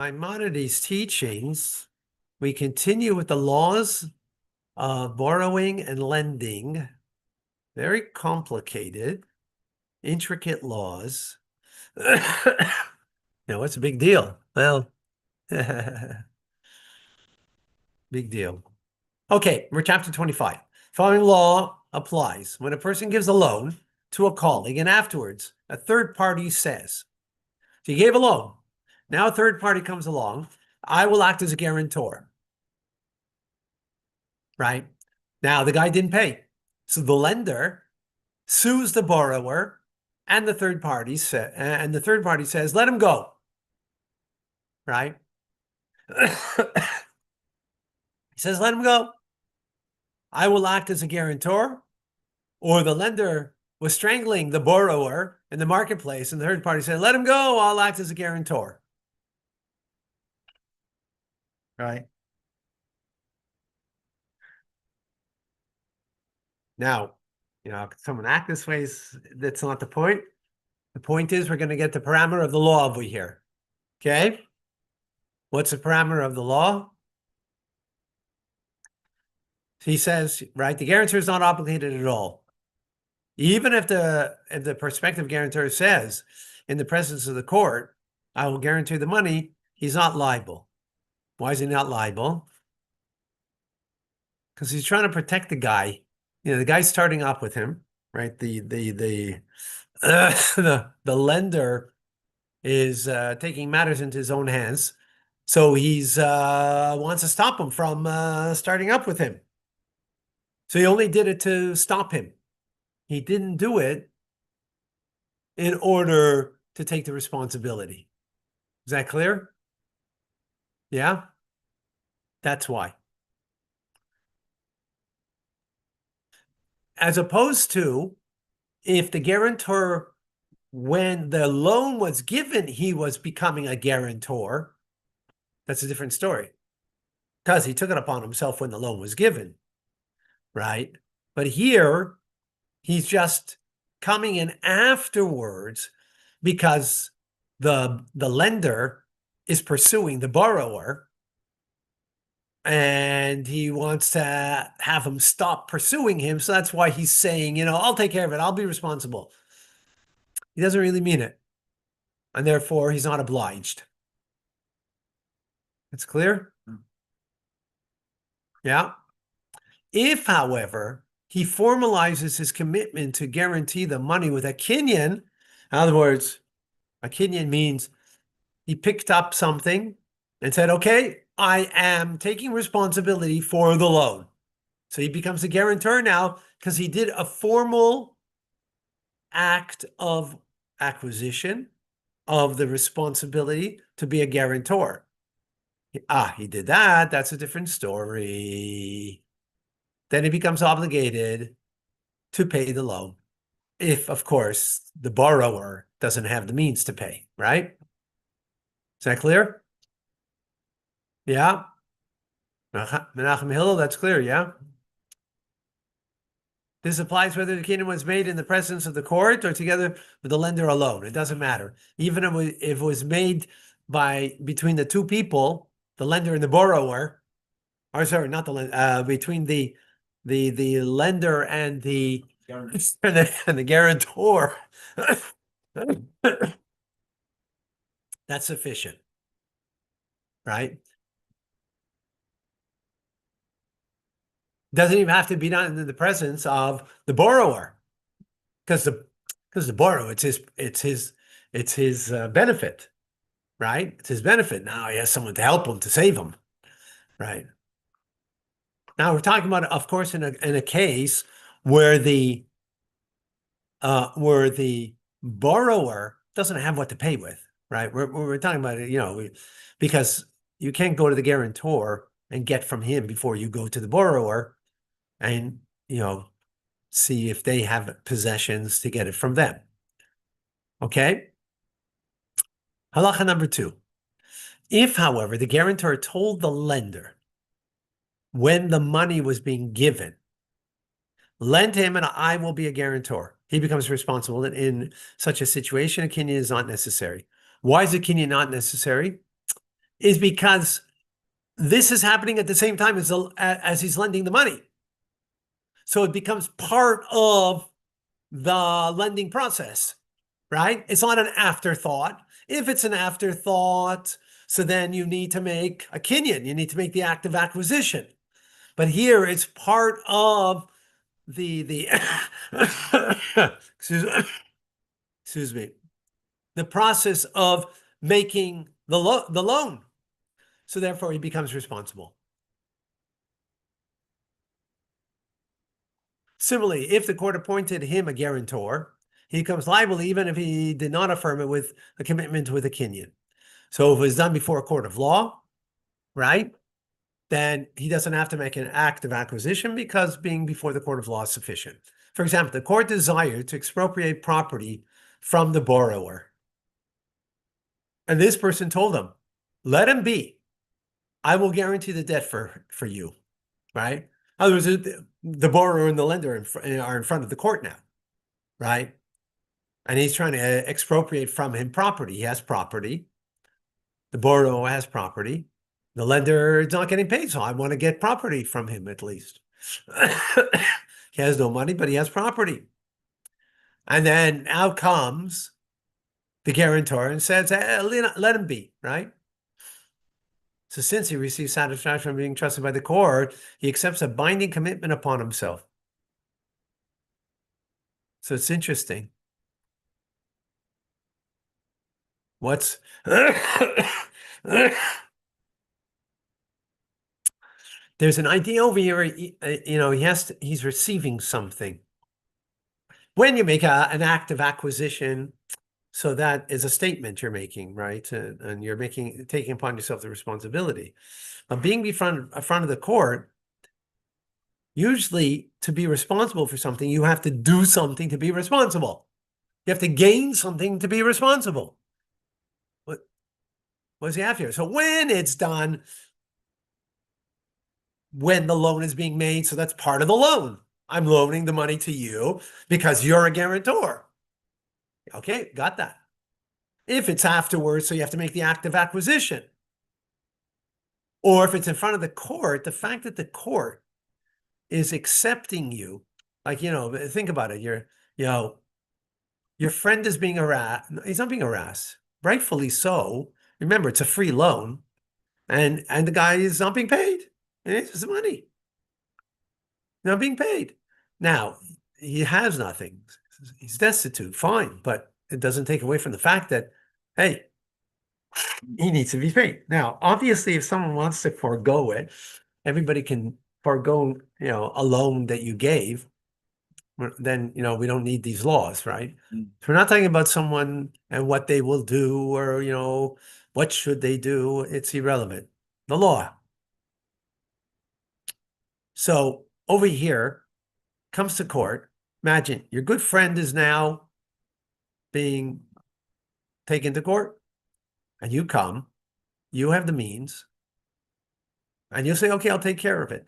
Maimonides' teachings, we continue with the laws of borrowing and lending. Very complicated, intricate laws. What's a big deal? Well, big deal. Okay, we're chapter 25. Following law applies when a person gives a loan to a colleague and afterwards a third party says, so you gave a loan. Now a third party comes along. I will act as a guarantor. Right? Now the guy didn't pay. So the lender sues the borrower and the third party says, let him go. Right? He says, let him go. I will act as a guarantor. Or the lender was strangling the borrower in the marketplace and the third party said, let him go, I'll act as a guarantor. Right? Now, someone act this way, that's not the point. The point is we're going to get the parameter of the law over here. Okay? What's the parameter of the law? He says, right, the guarantor is not obligated at all. Even if the prospective guarantor says, in the presence of the court, I will guarantee the money, he's not liable. Why is he not liable? Because he's trying to protect the guy. The guy's starting up with him, right? The lender is taking matters into his own hands. So he's wants to stop him from starting up with him. So he only did it to stop him. He didn't do it in order to take the responsibility. Is that clear? Yeah? That's why. As opposed to if the guarantor, when the loan was given, he was becoming a guarantor, that's a different story. Because he took it upon himself when the loan was given, right? But here, he's just coming in afterwards because the lender is pursuing the borrower and he wants to have him stop pursuing him. So that's why he's saying, I'll take care of it. I'll be responsible. He doesn't really mean it. And therefore, he's not obliged. It's clear? Yeah. If, however, he formalizes his commitment to guarantee the money with a kinyan, in other words, a kinyan means he picked up something and said, okay, I am taking responsibility for the loan. So he becomes a guarantor now because he did a formal act of acquisition of the responsibility to be a guarantor. He did that. That's a different story. Then he becomes obligated to pay the loan. If, of course, the borrower doesn't have the means to pay, right? Is that clear? Yeah? Menachem Hillel, that's clear, yeah? This applies whether the kinyan was made in the presence of the court or together with the lender alone. It doesn't matter. Even if it was made between the two people, the lender and the borrower, or sorry, not the lender, between the lender and the guarantor. That's sufficient, right? Doesn't even have to be done in the presence of the borrower, because the borrower, it's his benefit, right? It's his benefit. Now he has someone to help him, to save him, right? Now we're talking about, of course, in a case where the borrower doesn't have what to pay with, right? We're talking about it, because you can't go to the guarantor and get from him before you go to the borrower and see if they have possessions to get it from them. Okay? Halacha number 2. If, however, the guarantor told the lender when the money was being given, lend him and I will be a guarantor, he becomes responsible. And in such a situation, a kinyan is not necessary. Why is a kinyan not necessary? is because this is happening at the same time as he's lending the money. So it becomes part of the lending process, right? It's not an afterthought. If it's an afterthought, so then you need to make a kinyan, you need to make the act of acquisition. But here it's part of the excuse me, the process of making the loan. So therefore he becomes responsible. Similarly, if the court appointed him a guarantor, he becomes liable even if he did not affirm it with a commitment with a kinyan. So if it was done before a court of law, right, then he doesn't have to make an act of acquisition because being before the court of law is sufficient. For example, the court desired to expropriate property from the borrower. And this person told him, let him be. I will guarantee the debt for you, right? In other words, the borrower and the lender are in front of the court now, right? And he's trying to expropriate from him property. He has property. The borrower has property. The lender is not getting paid, so I want to get property from him at least. He has no money, but he has property. And then out comes the guarantor and says, hey, let him be, right? So since he receives satisfaction from being trusted by the court, he accepts a binding commitment upon himself. So it's interesting. What's there's an idea over here, he's receiving something. When you make an act of acquisition, so that is a statement you're making, right? And you're taking upon yourself the responsibility. But being in front of the court, usually to be responsible for something, you have to do something to be responsible. You have to gain something to be responsible. What does he have here? So when it's done, when the loan is being made, so that's part of the loan. I'm loaning the money to you because you're a guarantor. Okay, got that. If it's afterwards, so you have to make the act of acquisition. Or if it's in front of the court, the fact that the court is accepting you, like, think about it. Your friend is being harassed. He's not being harassed, rightfully so. Remember, it's a free loan, and the guy is not being paid. And it's his money. Not being paid. Now, he has nothing. He's destitute, fine, but it doesn't take away from the fact that, hey, he needs to be paid. Now, obviously, if someone wants to forego it, everybody can forego, a loan that you gave. Then, we don't need these laws, right? So we're not talking about someone and what they will do or, what should they do. It's irrelevant. The law. So over here comes to court. Imagine your good friend is now being taken to court and you come, you have the means and you say, okay, I'll take care of it.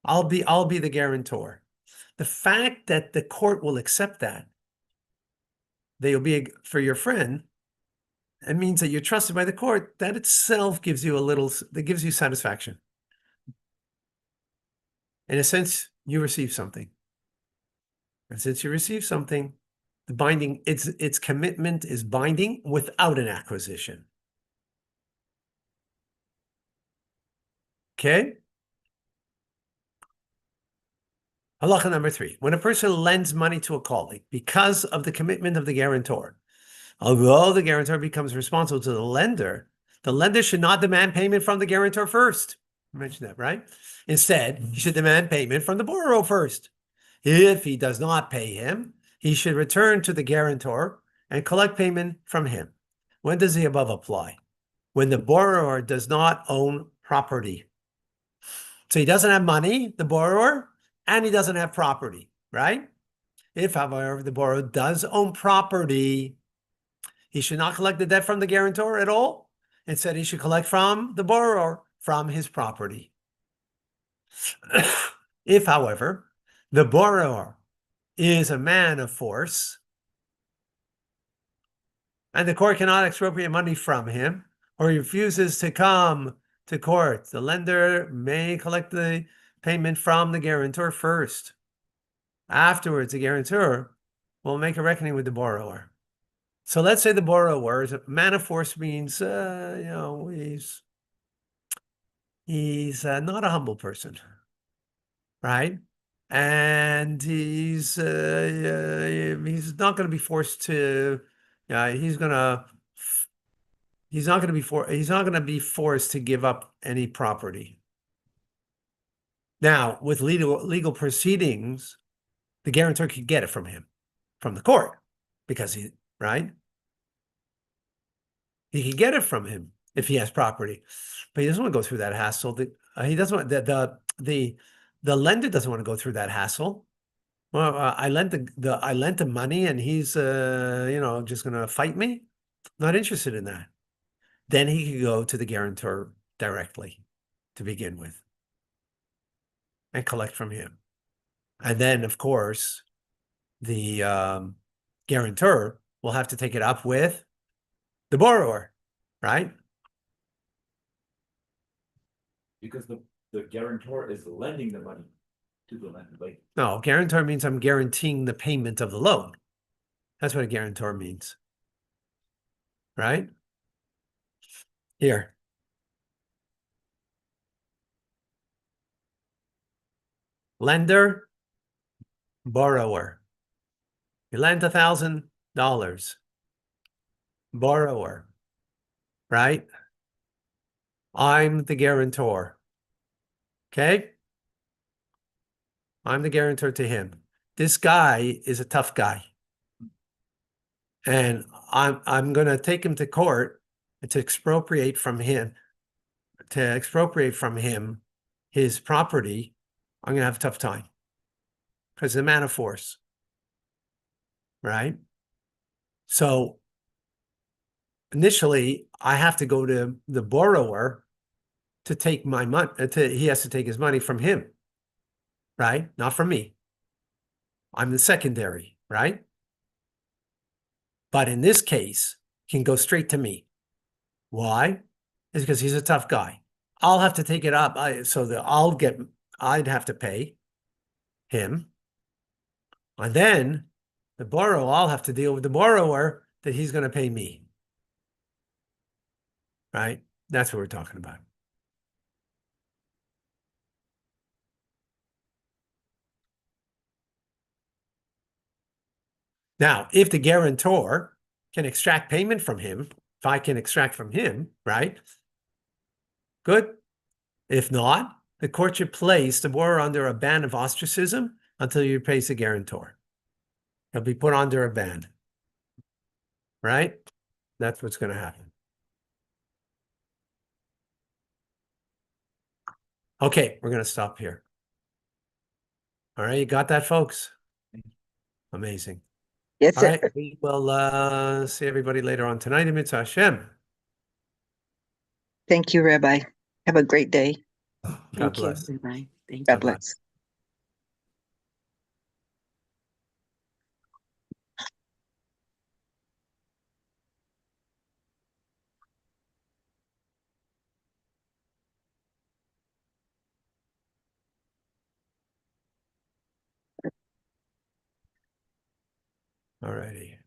I'll be the guarantor. The fact that the court will accept that they'll be for your friend, it means that you're trusted by the court. That itself gives you satisfaction. In a sense, you receive something. And since you receive something, the binding, its commitment is binding without an acquisition. Okay? Halacha number 3. When a person lends money to a colleague because of the commitment of the guarantor, although the guarantor becomes responsible to the lender should not demand payment from the guarantor first. I mentioned that, right? Instead, he should demand payment from the borrower first. If he does not pay him, he should return to the guarantor and collect payment from him. When does the above apply? When the borrower does not own property. So he doesn't have money, the borrower, and he doesn't have property, right? If, however, the borrower does own property, he should not collect the debt from the guarantor at all. Instead, he should collect from the borrower from his property. If, however, the borrower is a man of force and the court cannot expropriate money from him, or he refuses to come to court, the lender may collect the payment from the guarantor first. Afterwards, the guarantor will make a reckoning with the borrower. So let's say the borrower is a man of force means, he's not a humble person, right? And he's not going to be forced to, he's not going to be forced to give up any property. Now, with legal proceedings, the guarantor could get it from him, from the court, because right? He can get it from him if he has property, but he doesn't want to go through that hassle. He doesn't want the lender doesn't want to go through that hassle. Well, I lent the money, and he's just going to fight me. Not interested in that. Then he could go to the guarantor directly to begin with and collect from him. And then, of course, the guarantor will have to take it up with the borrower, right? Because the guarantor is lending the money to the lender. Like, No, guarantor means I'm guaranteeing the payment of the loan. That's what a guarantor means, right? Here. Lender, borrower. You lend $1,000. Borrower, right? I'm the guarantor. Okay? I'm the guarantor to him. This guy is a tough guy. And I'm going to take him to court to expropriate from him his property. I'm going to have a tough time because he's a man of force, right? So initially, I have to go to the borrower to take my money. He has to take his money from him, right? Not from me. I'm the secondary, right? But in this case, he can go straight to me. Why? It's because he's a tough guy. I'll have to take it up, so that I'd have to pay him. And then the borrower, I'll have to deal with the borrower that he's going to pay me. Right? That's what we're talking about. Now, if the guarantor can extract payment from him, if I can extract from him, right? Good. If not, the court should place the borrower under a ban of ostracism until he pays the guarantor. He'll be put under a ban, right? That's what's going to happen. Okay, we're going to stop here. All right, you got that, folks? Amazing. Yes, All sir. right, we will see everybody later on tonight in Mitzvah Hashem. Thank you, Rabbi. Have a great day. God bless. Thank you, Rabbi. Thank God you. Bye-bye. bless. All righty.